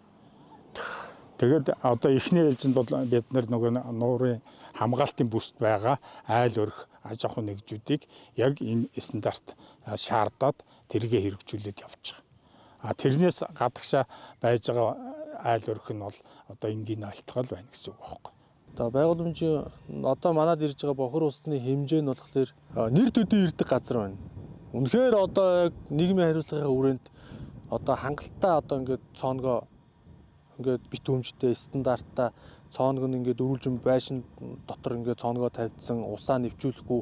Тэгээд одоо эхний ээлжинд бол бид нөгөө нуурын хамгаалтын бүсд байгаа айл өрх аж ахуй нэгжүүдийг яг энэ стандарт шаардаад тэргээ хэрэгжүүлээд явж байгаа. Тэрнээс гадагшаа байж байгаа айл өрх нь бол одоо энгийн нойлтгой л байна гэсэн үг байхгүй. Одоо байгууламжийн одоо манад ирж байгаа бохор усны хэмжээ нь болохоор нэр төдий ирдэг газар байна. Үнэхээр одоо яг нийгмийн хариуцлагын хүрээнд одоо хангалттай одоо ингээд цооногоо ингээд бит хүмжтэй стандарттай цооног нь ингээд өрүүлжин байшин дотор ингээд цооногоо тавьдсан усаа нэвчүүлэхгүй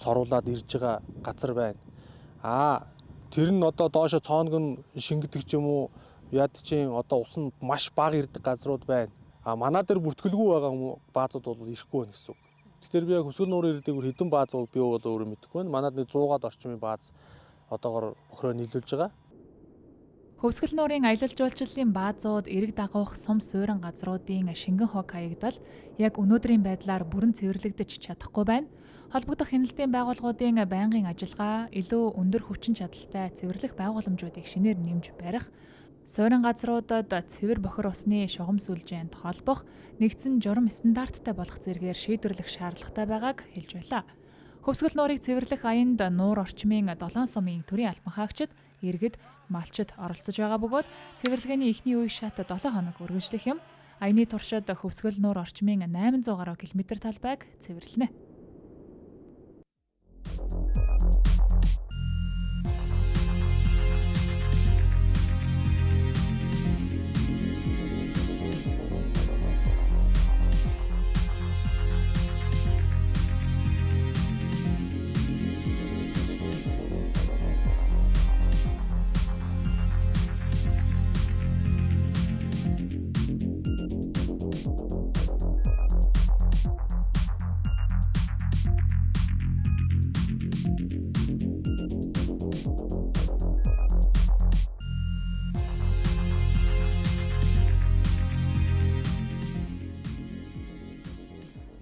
соруулаад ирж байгаа газар байна. Тэр нь одоо доошо цооног нь шингэдэг ч юм уу яд чинь одоо ус нь маш бага ирдэг газрууд байна. Манай дээр бүртгэлгүй байгаа баазууд бол ирэхгүй байна гэсэн үг. Тэгэхээр би яг Хөсгөл нуурын ирээдүйгээр хэдэн баазууд би бол өөрөө мэдэхгүй байна. Манайд нэг 100-аад орчмын бааз одоогоор бохироо нийлүүлж байгаа. Хөвсгөл нуурын аялал жуулчлалын баазууд эрэг дагуух сум суурин газруудын шингэн хог хаягдал яг өнөөдрийн байдлаар бүрэн цэвэрлэгдэж чадахгүй байна. Холбогдох хяналтын байгууллагуудын байнгын ажиллагаа илүү өндөр хүчин чадалтай цэвэрлэх байгууламжуудыг шинээр нэмж барих, суурин газруудад цэвэр бохир усны шугам сүлжээнд холбох, нэгдсэн журам стандарттай болох зэргээр шийдвэрлэх шаардлагатай байгааг хэлж байлаа. Хөвсгөл нуурыг цэвэрлэх аянд нуур орчмын 7 сумын төрийн албан хаагчид, иргэд, малчид оролцож байгаа бөгөөд цэвэрлэгээний эхний үе шат 7 хоног үргэлжлэх юм. Аяны туршид Хөвсгөл нуур орчмын 800 гаруй километр талбайг цэвэрлэнэ.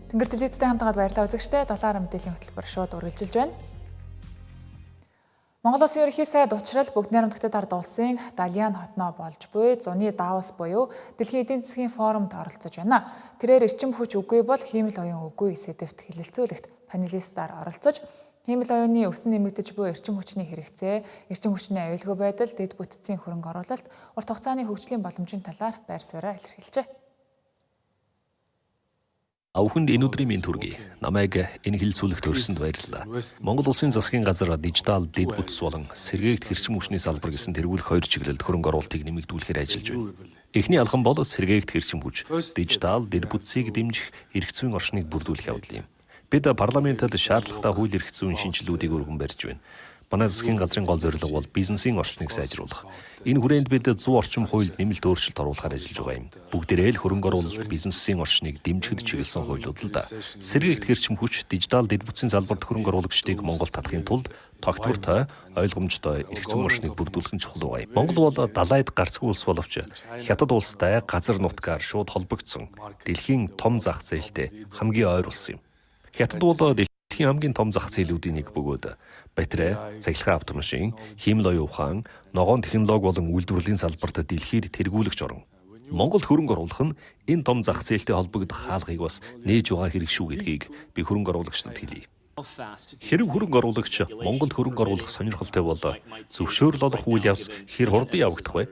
Тэнгэр телевизтэй хамтгаад баярлалаа үзэгчдээ. 7 мэдээллийн хөтөлбөр шууд үргэлжилж байна. Монгол Улсын ерөнхий сайд учрал бүгд найрамдагтад ард улсын Далиан хотноо болж буй зуны Давос буюу Дэлхийн эдийн засгийн форумд оролцож байна. Тэрээр эрчим хүч үгүй бол хиймэл оюун үгүй сэдвт хэлэлцүүлэгт панелистаар оролцож хиймэл оюуны өсөн нэмэгдэж буй эрчим хүчний хэрэгцээ, эрчим хүчний аюулгүй байдал, дэд бүтцийн хөрөнгө оруулалт, урт хугацааны хөгжлийн боломжийн талаар байр сууриа илэрхийлжээ. Авханд энэ өдрийн минь төргий. Намайг энэ хилцүүлэгт өрсөнд баярлалаа. Монгол Улсын засгийн газар дижитал дэд бүтц болон сэргээгт хэрчим хүчний салбар гэсэн тэргүүлэх хоёр чиглэлд хөрөнгө оруулалтыг нэмэгдүүлэхээр ажиллаж байна. Эхний алхам бол сэргээгт хэрчим хүч, дижитал дэд бүтцийг дэмжих эрх зүйн орчныг бүрдүүлэх явдал юм. Бид парламентод шаардлагатай хууль эрх зүйн шинжилгүүдийг өргөн барьж байна. Манай засгийн газрын гол зорилго бол бизнесийн орчныг сайжруулах. Энэ хүрээнд бид 100 орчим хуульд нэмэлт өөрчлөлт оруулахаар ажиллаж байгаа юм. Бүгдээрээ л хөрөнгө оруулалт бизнесийн орчныг дэмжихэд чиглэсэн хуулиуд л да. Сэргээгт хэрчим хүч, дижитал дэд бүтцийн салбарт хөрөнгө оруулагчдыг Монголд татахын тулд тогтвортой, ойлгомжтой эрх зүйн орчныг бүрдүүлэх нь чухал байгаа юм. Монгол бол далайд гарцгүй улс боловч хятад улстай газар нутгаар шууд холбогдсон дэлхийн том зах зээлтэй хамгийн ойр улс юм. Хятад бол дэлхийн хамгийн том зах зээлүүдийн нэг бөгөөд батарей, цахилгаан автомашин, хиймэл оюун ухаан, ногоон технологи болон үйлдвэрлэлийн салбарт дэлхийд тэргүүлэгч орон. Монголд хөрөнгө оруулах нь энэ том зах зээлтэй холбогдох хаалгыг бас нээж байгаа хэрэг шүү гэдгийг би хөрөнгө оруулагчдад хэлье. Хэрэг хөрөнгө оруулагч Монголд хөрөнгө оруулах сонирхолтой бол зөвшөөрөл олох үйл явц хэр хурдан явагдах вэ?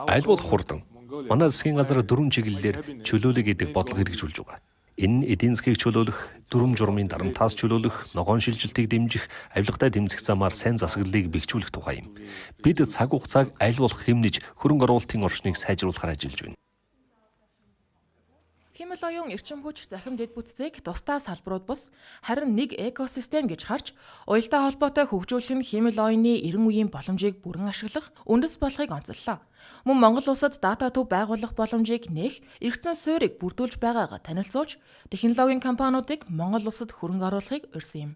Аль болох хурдан. Манай засгийн газар 4 чиглэлээр чөлөөлөе гэдэг бодлого хэрэгжүүлж байгаа. Энэ эдийн засгийг чөлөөлөх, дүрм журмын дарамтаас чөлөөлөх, ногоон шилжилтийг дэмжих, авилгатай тэмцэх замаар сайн засаглалыг бэхжүүлэх тухай юм. Бид цаг хугацааг аль болох хэмнэж хөрөнгө оруулалтын орчныг сайжруулахаар ажиллаж байна. Хиймэл оюун эрчим хүч захим дэд бүтцийг тусдаа салбарууд бус харин нэг экосистем гэж харж уялдаа холбоотой хөгжүүлэх нь хиймэл оюуны 90 үеийн боломжийг бүрэн ашиглах үндэс болохыг онцоллоо. Мөн Монгол улсад дата төв байгуулах боломжийг нээх эргэцэн суурийг бүрдүүлж байгаагаа танилцуулж технологийн компаниудыг Монгол улсад хөрөнгө оруулахыг урьсан юм.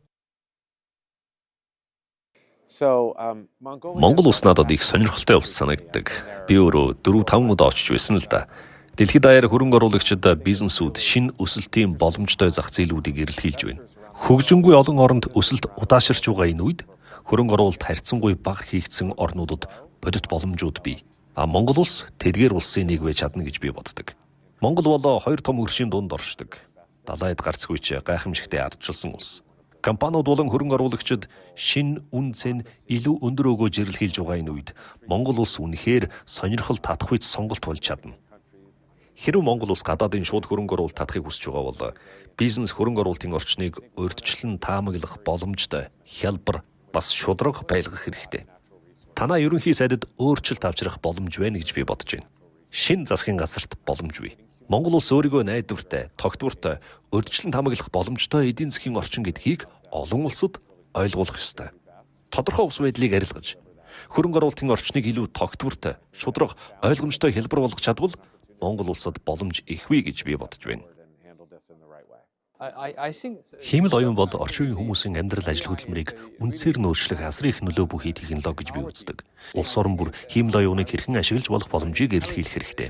Монгол улс надад их сонирхолтой улс санагддаг. Би өөрөө 4-5 удаа очиж байсан л да. Дэлхийд даяар хөрөнгө оруулагчид бизнесүүд шинэ өсөлтийн боломжтой зах зээлүүдийг эрэлхийлж байна. Хөгжингүй олон оронд өсөлт удаашрч байгаа энэ үед хөрөнгө оруулалт харьцангуй бага хийгдсэн орнуудад бодит боломжууд бий. Монгол улс тэдгээр улсын нэг байж чадна гэж би боддог. Монгол бол хоёр том хөршийн дунд оршдог. Далайд гарцгүйч гайхамшигтай ардчилсан улс. Компаниуд болон хөрөнгө оруулагчид шинэ үн цэн илүү өндөр өгөөж эрэлхийлж байгаа энэ үед Монгол улс үнэхээр сонирхол татах үед сонголт болж чадна. Хэрэв Монгол улс гадаадын шууд хөрөнгө оруулалт татахыг хүсэж байгаа бол бизнес хөрөнгө оруулалтын орчныг урьдчилан таамаглах боломжтой хялбар бас шударга байлгах хэрэгтэй. Танаа ерөнхий сайдад өөрчлөлт авчрах боломж байна гэж би бодож байна. Шинэ засгийн газарт боломж бий. Монгол улс өөрийгөө найдвартай, тогтвортой, урьдчилан таамаглах боломжтой эдийн засгийн орчин гэдгийг олон улсад ойлгуулах ёстой. Тодорхой ус байдлыг арилгаж, хөрөнгө оруулалтын орчныг илүү тогтвортой, шударга, ойлгомжтой хэлбэр болгох чадвал Монгол улсад боломж ихвэ гэж би бодож байна. Хиймэл оюун бол орчин үеийн хүмүүсийн амьдрал ажил хөдөлмөрийг үндсээр нөөцлөх асар их нөлөө бүхий технологи гэж би үздэг. Улс орн бүр хиймэл оюуныг хэрхэн ашиглаж болох боломжийг эрэлхийлэх хэрэгтэй.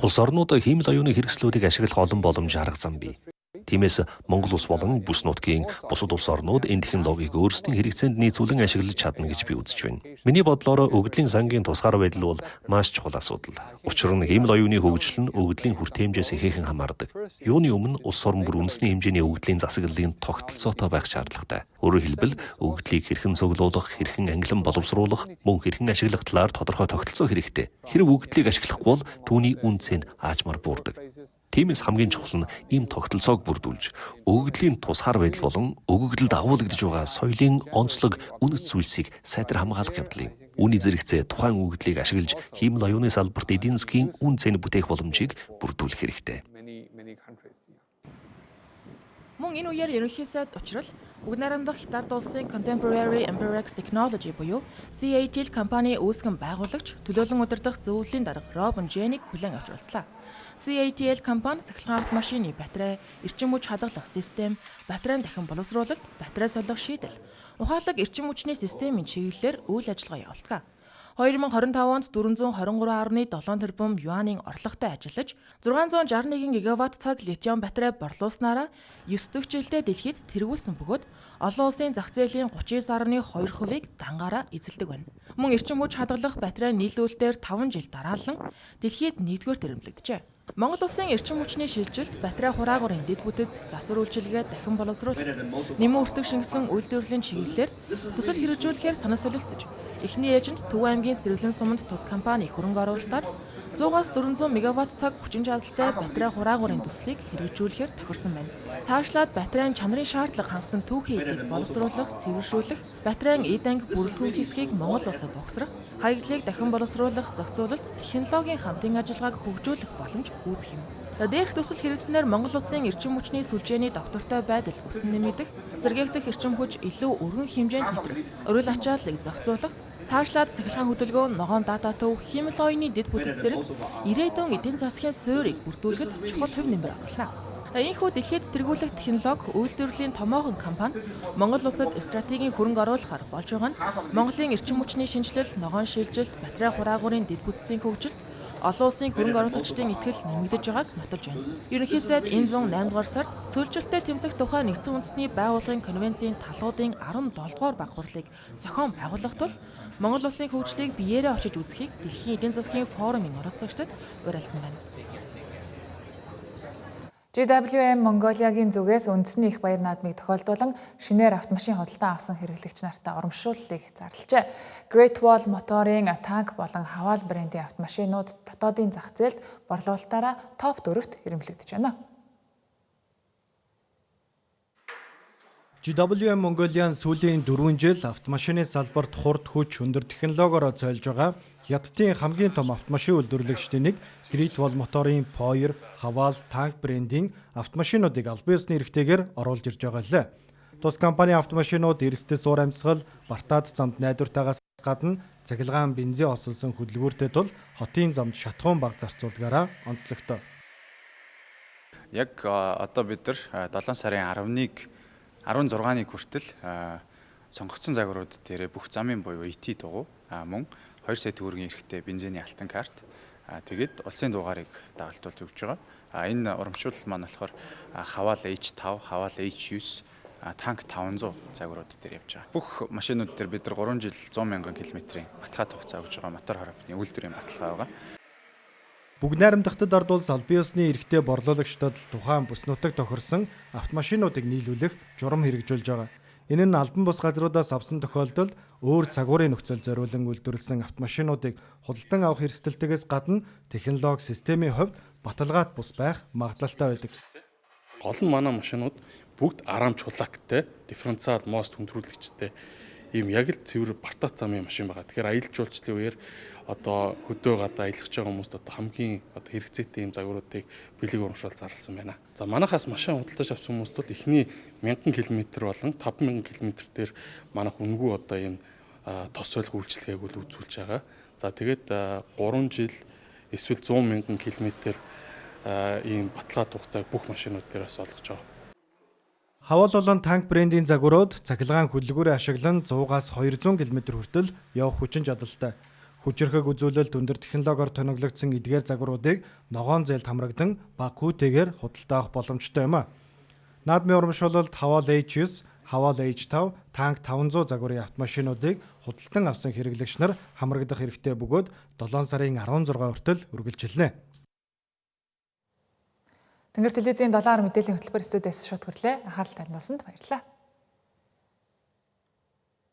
Улс орнууд хиймэл оюуны хэрэгслүүдийг ашиглах олон боломж арга зам бий. Тиймээс Монгол улс болон бүс нутгийн бусад улс орнууд энэ технологиг өөрсдийн хэрэгцээнд нийцүүлэн ашиглаж чадна гэж би үзэж байна. Миний бодлоор өгдлийн сангийн тусгаар байдал бол маш чухал асуудал. Учир нь хиймэл оюуны хөгжил нь өгдлийн хүртээмжээс ихээхэн хамаардаг. Юуны өмнө улс орн бүр үндэсний хэмжээний өгдлийн засаглалын тогтолцоотой байх шаардлагатай. Өөрөөр хэлбэл өгдлийг хэрхэн цуглуулах, хэрхэн ангилан боловсруулах, мөн хэрхэн ашиглах талаар тодорхой тогтолцоо хэрэгтэй. Хэрэв өгдлийг ашиглахгүй бол түүний үн цэн аажмаар буурдаг. Тиймээс хамгийн чухал нь ийм тогтолцоог бүрдүүлж, өгөгдлийн тусгаар байдал болон өгөгдөлд агуулгадж байгаа соёлын онцлог үнэт зүйлсийг сайтар хамгаалах явдлын үүний зэрэгцээ тухайн өгөгдлийг ашиглаж хиймэл оюуны салбарт эдийн засгийн үн цэнийг бүтээх боломжийг бүрдүүлэх хэрэгтэй. Мөн энэ үеэр ерөнхий сайд учрал Бүгд найрамдах Хятад улсын Contemporary Amperex Technology буюу CATL компани үүсгэн байгуулагч төлөөлөн удирдах зөвлөлийн дарга Робин Дженийг хүлээн авч уулзлаа. CATL компани цахилгаан автомашины батарей, эрчим хүч хадгалах систем, батарейн дахин боловсруулалт, батарей солих шийдэл, ухаалаг эрчим хүчний системийн чиглэлээр үйл ажиллагаа явуулдаг. 2025 онд 423.7 тэрбум юанийн орлоготой ажиллаж 661 гигаватт цаг литиум батарей борлуулснараа 9 дэх жилдээ дэлхийд тэргүүлсэн бөгөөд олон улсын зах зээлийн 39.2%-ийг дангаараа эзэлдэг байна. Мөн эрчим хүч хадгалах батарей нийлүүлэлтээр 5 жил дараалан дэлхийд 1-р тэрэмлэгдэжээ. Монгол улсын эрчим хүчний шилжилт, батарей хураагуурын дэд бүтэц, засвар үйлчилгээ дахин боловсруулалт, нэмэн өртөг шингэсэн үйлдвэрлэлийн чиглэлээр төсөл хэрэгжүүлэхээр санаа солилцож, эхний ээлжинд Төв аймгийн Сэргэлэн суманд тус компани хөрөнгө оруулалтаар 100-аас 400 мегаватт цаг хүчин чадалтай батарей хураагуурын төслийг хэрэгжүүлэхээр тохирсон байна. Цаашлаад батарейн чанарын шаардлага хангасан түүхий эдийг боловсруулах, цэвэршүүлэх, батарейн эд анги бүрэлдэхүүн хэсгийг Монгол улсад угсрах, хаягдлыг дахин боловсруулах, зохицуулалт, технологийн хамтын ажиллагааг хөгжүүлэх боломж үүсэх юм. Дээрх төсөл хэрэгцснээр Монгол улсын эрчим хүчний сүлжээний доктортой байдал өсөн нэмэгдэх, сэргээгдэх эрчим хүч илүү өргөн хэмжээнд нэвтрэх, өрөөл ачааллыг зохицуулах, цаашлаад цахилгаан хөдөлгөөн, ногоон дата төв, химэл оюуны дэд бүтэц зэрэг ирээдүйн эдийн засгийн суурийг бүрдүүлэхэд чухал хөв нэмэр оруулна. Ийхүү дэлхийд тэргүүлэх технологи үйлдвэрлэлийн томоохон компани Монгол улсад стратегийн хөрөнгө оруулахаар болж байгаа нь Монголын эрчим хүчний шинжилэл, ногоон шилжилт, батарей хураагуурын дэд бүтцийн хөгжилт, олон улсын хөрөнгө оруулагчдын итгэл нэмэгдэж байгааг нотолж байна. Ерөнхий сайд энэ 108 дугаар сард цөлжилттэй тэмцэх тухай нэгдсэн үндэсний байгууллагын конвенцийн талуудын 17 дугаар баг хурлыг зохион байгуулах тул Монгол улсын хөгжлийг биеэрээ очиж үзэхийг дэлхийн эдийн засгийн форумын оролцогчдод уриалсан байна. GWM Монголиагийн зүгээс үндэсний их баяр наадмыг тохиолдуулан шинээр автомашин худалдан авсан хэрэглэгч нартай урамшууллыг зарлажээ. Great Wall моторын танк болон хаваал брендийн автомашинууд дотоодын зах зээлд борлуулалтаараа топ 4-т ирэмблэгдэж байна. GWM Mongolian сүүлийн 4 жил автомашины салбарт хурд хүч өндөр технологиороо цойлж байгаа Хятадын хамгийн том автомашин үйлдвэрлэгчдийн нэг Great Wall моторын Power, Haval, танк брендийн автомашинуудыг албан ёсны эрхтэйгээр оруулж ирж байгаа лээ. Тус компани автомашинууд эрсдэс уур амьсгал, бартаад замд найдвартайгаас гадна цахилгаан бензин осолсон хөдөлгүүртэй тул хотын замд шатхуун баг зарцуулгаараа онцлогтой. Яг одоо бид нар 7 сарын 16-ны хүртэл сонгогдсон загварууд дээр бүх замын буюу ET дугуй мөн 2 сая төгрөгийн эрэхтэй бензиний алтан карт тэгээд улсын дугаарыг дагалдуулж өгч байгаа. Энэ урамшуулал маань болохоор хаваал H5, хаваал H9, танк 500 загварууд дээр явж байгаа. Бүх машинууд дээр бид нар 3 жил 100 мянган км-ийн баталгаат хугацаа өгж байгаа мотор хоригдны үйлдвэрийн баталгаа байгаа. Бүгд найрамдахтад ордвол салбарын ёсны эрхтэй борлуулагчдад тухайн бүс нутаг тохирсон автомашинуудыг нийлүүлэх журам хэрэгжүүлж байгаа. Энэ нь албан бус газруудаас авсан тохиолдолд өөр цагуурын нөхцөл зориулан үйлдвэрлэсэн автомашинуудыг худалдан авах эрсдэлтээс гадна технологи системийн хувьд баталгаат бус байх магадлалтай байдаг. Гол нь манай машинууд бүгд арам чулаактай, дифференциал мост хүндрүүлэгчтэй ийм яг л цэвэр бартац замын машин байгаа. Тэгэхээр аялал жуулчлалын үеэр одоо хөдөө гадаа аялах байгаа хүмүүст одоо хамгийн одоо хэрэгцээтэй ийм загваруудыг бэлэг урамшуул зарласан байна. За манайхаас машин худалдаж авсан хүмүүст бол эхний 1000 км болон 5000 км дээр манайх үнгүй одоо ийм тос солих үйлчлэгээг үл үзүүлж байгаа. За тэгээд 3 жил эсвэл 100,000 км ийм баталгаат хугацааг бүх машинууд дээрээс олгож байгаа. Хаваал болон танк брендийн загварууд цахилгаан хөдөлгөөрөөр ашиглан 100-аас 200 км хүртэл явах хүчин чадалтай. Хүчирхэг үзүүлэлт өндөр технологиор тоноглогдсон эдгээр загваруудыг ногоон зээлд хамрагдан бага хүүтэйгээр худалдаа авах боломжтой юм а. Наадмын урамшуулалд хаваал H9, хаваал H5, танк 500 загварын автомашинуудыг худалдан авсан хэрэглэгч нар хамрагдах хэрэгтэй бөгөөд 7 сарын 16 хүртэл үргэлжилнэ. Тэнгэр телевизийн 7 мэдээллийн хөтөлбөр студиэс шууд хүрлээ. Анхаарал танд насанд баярлалаа.